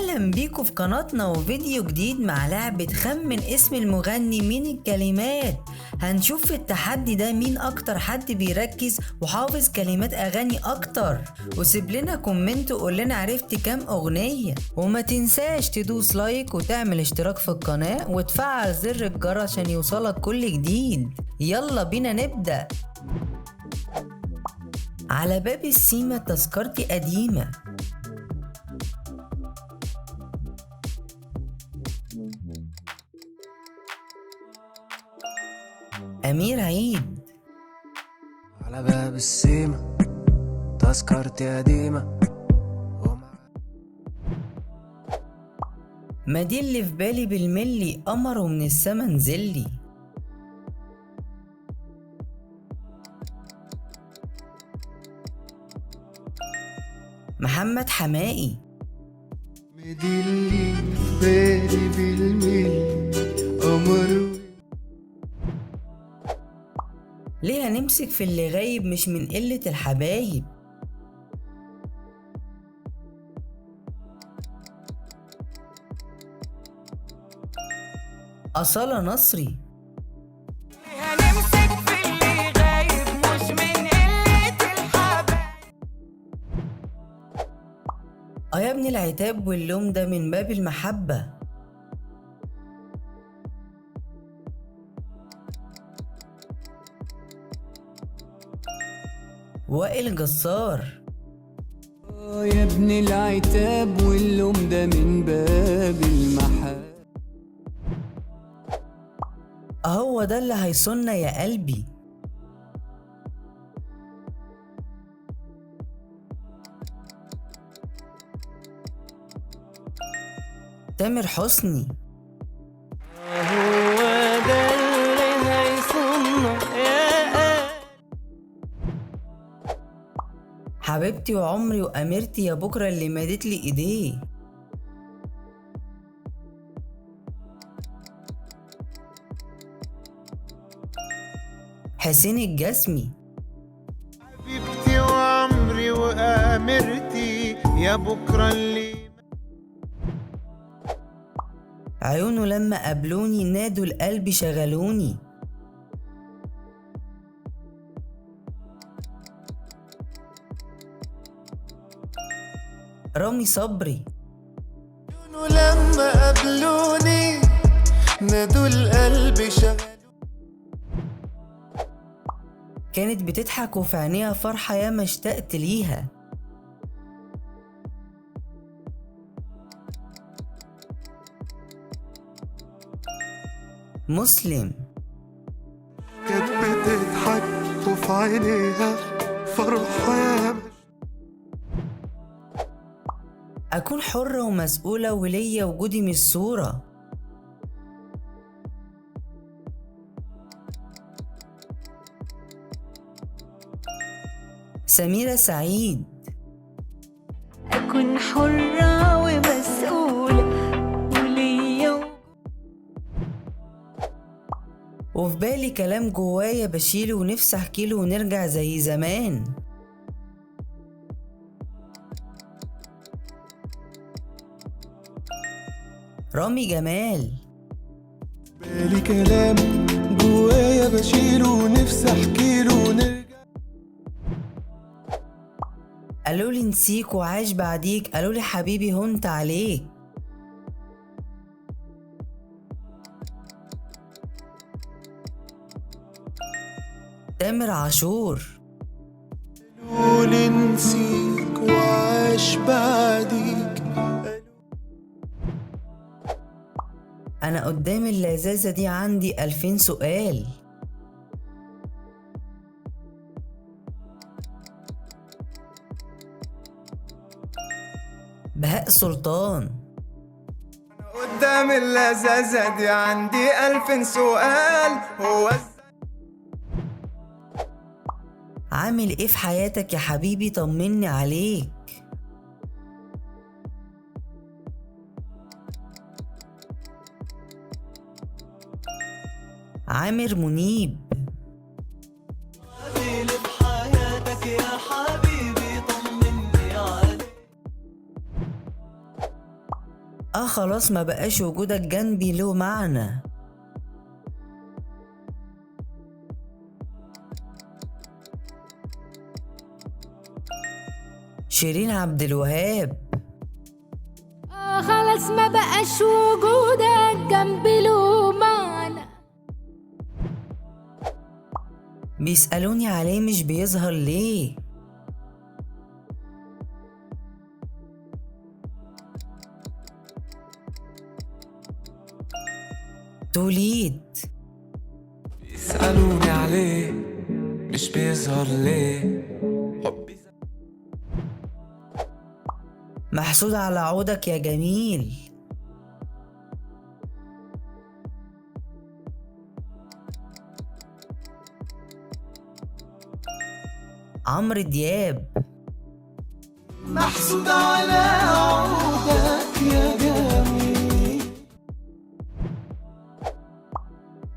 اهلا بيكم في قناتنا وفيديو جديد مع لعبة خمن اسم المغني من الكلمات. هنشوف في التحدي ده مين اكتر حد بيركز وحافظ كلمات اغاني اكتر. وسيب لنا كومنت وقول لنا عرفت كام اغنية، وما تنساش تدوس لايك وتعمل اشتراك في القناة وتفعل زر الجرس عشان يوصلك كل جديد. يلا بينا نبدأ. على باب السيما تذكرتي قديمة. أمير عيد. على باب السيما تذكرتي قديمة. ما دي اللي في بالي بالملي، قمر ومن السما نزلي. محمد حماقي. دي اللي في بالي بالملي، قمر. ليه هنمسك في اللي غايب مش من قلة الحبايب. أصالة نصري. هنمسك في اللي غايب مش من قلة الحبايب. يا ابني العتاب واللوم ده من باب المحبة. وائل جسار. يا ابن العتاب واللوم ده من باب المحبة. هو ده اللي هيصوننا يا قلبي. تامر حسني. هو ده اللي هيصوننا يا حبيبتي وعمري وأميرتي يا بكرة اللي مادت لي إيديه. حسين الجسمي. حبيبتي وعمري وآمرتي يا بكرة اللي عيونه لما قابلوني نادوا القلب شغلوني. رامي صبري. لما قابلوني نادوا القلب شغل. كانت بتضحك وفي عينيها فرحة ياما اشتقت ليها. مسلم. كانت بتضحك وفي عينيها فرحة ياما. أكون حرة ومسؤولة وليا وجودي من الصورة. سميرة سعيد. أكون حرة ومسؤولة وليا وفي بالي كلام جوايا بشيله ونفسي احكيله ونرجع زي زمان. رامي جمال. بالي كلام جوايا بشيله ونفسي احكيله ونرجع. قالولي نسيك وعاش بعديك، قالولي حبيبي هنت عليك. تامر عاشور. قولي نسيك وعاش بعديك. أنا قدام اللذاذة دي عندي 2000 سؤال. بهاء سلطان. قدام اللذاذة دي عندي 1000 سؤال. هو عامل ايه في حياتك يا حبيبي، طمني عليك. عامر منيب. في حياتك يا حبيبي طمني عليك. خلاص ما بقاش وجودك جنبي له معنى. شيرين عبد الوهاب. خلاص ما بقاش وجودك جنبي له معنى. بيسألوني عليه مش بيظهر ليه؟ توليد. يسألوني عليه مش بيظهر ليه. حبي محسود على عودك يا جميل. عمرو دياب. محسود على عودك يا جميل.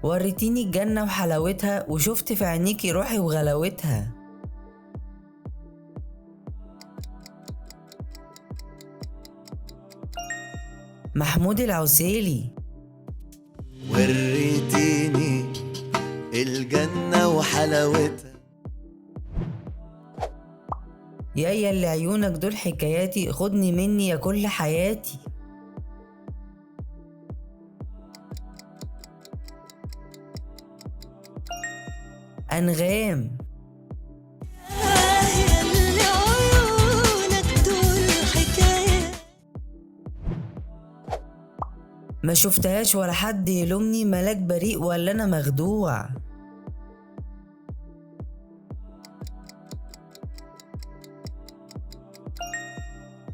وريتيني الجنة وحلاوتها وشفت في عينيكي روحي وغلاوتها. محمود العسيلي. وريتيني الجنة وحلاوتها. يا اللي عيونك دول حكاياتي، خدني مني يا كل حياتي. أنغام. اللي عيونك دول حكاية. ما شفتهاش ولا حد يلومني، ملاك بريء ولا أنا مخدوع.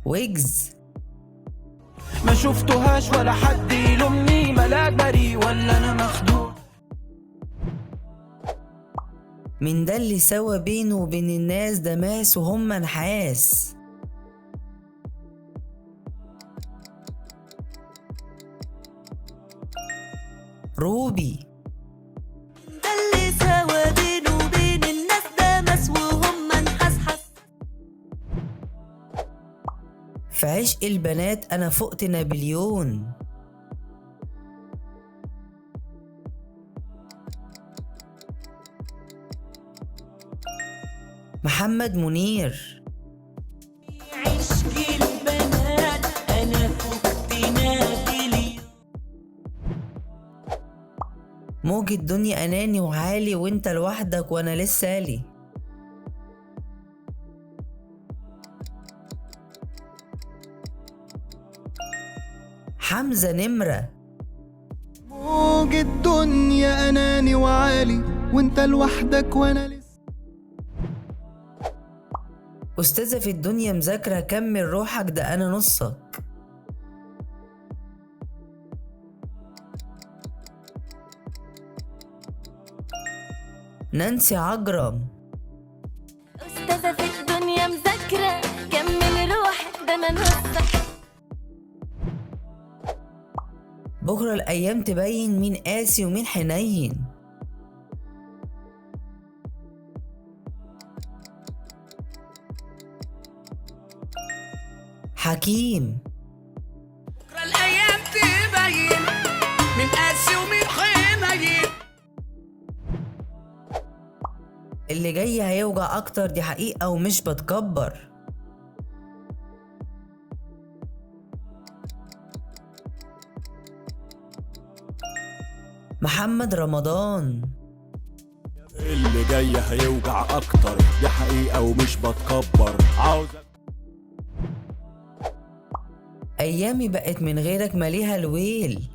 ويجز. ما شفتهاش ولا حد يلومني، ملاك بريء ولا انا مخدوع. من ده اللي سوى بينه وبين الناس ده ماس وهم نحاس. روبي. ده اللي سوا بينه وبين الناس ده مس وهم نحسحس. في عشق البنات أنا فقت نابليون. محمد منير. عشق البنات أنا فقت نابليون. موج الدنيا أناني وعالي وانت لوحدك وانا لسه لي. حمزة نمرة. موج الدنيا أناني وعالي وانت لوحدك وانا لسه. أستاذة في الدنيا مذاكرة، كمل روحك ده أنا نصك. نانسي عجرم. أستاذة في الدنيا مذاكرة، كمل روحك ده أنا نصك. بكرة الأيام تبين مين قاسي ومين حنين. حكيم. بكرة الأيام تبين مين قاسي ومين حنين. اللي جاي هيوجع أكتر، دي حقيقة ومش بتكبر. محمد رمضان. اللي جاي هيوجع اكتر، دي حقيقة ومش بتكبر. عاوزك أيامي بقت من غيرك ماليها الويل.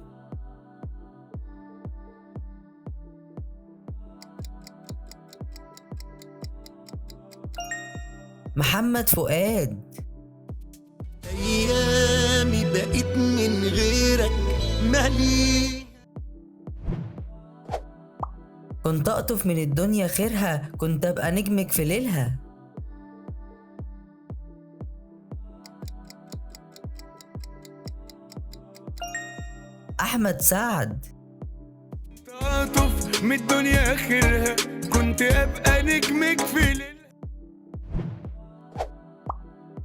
محمد فؤاد. أيامي بقيت من غيرك مالي. كنت أقطف من الدنيا خيرها، كنت أبقى نجمك في ليلها. أحمد سعد. تعاطف من الدنيا آخرها، كنت أبقى نجمك في ليل.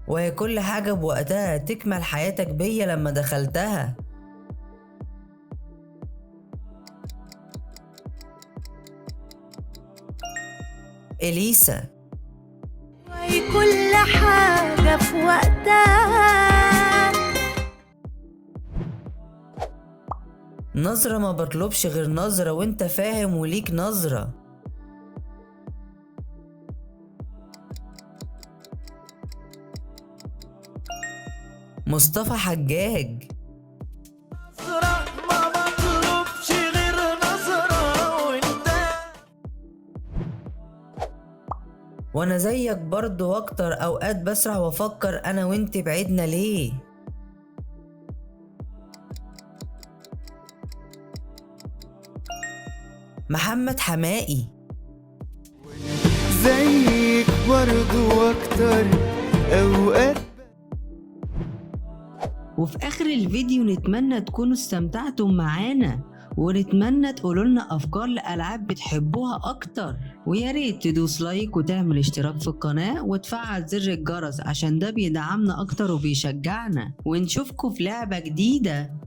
وهي كل حاجة بوقتها، تكمل حياتك بيا لما دخلتها. إليسا. كل حاجة في وقتها. نظرة ما بطلبش غير نظرة وانت فاهم وليك نظرة. مصطفى حجاج. نظرة ما بطلبش غير نظرة وانت. وانا زيك برضو واكتر، اوقات بسرح وافكر انا وانت بعدنا ليه. محمد حمائي. زيك برضو واكتر اوقات. وفي اخر الفيديو نتمنى تكونوا استمتعتم معانا، ونتمنى تقولولنا افكار لالعاب بتحبوها اكتر، ويا ريت تدوس لايك وتعمل اشتراك في القناة وتفعل زر الجرس عشان ده بيدعمنا اكتر وبيشجعنا، ونشوفكم في لعبة جديدة.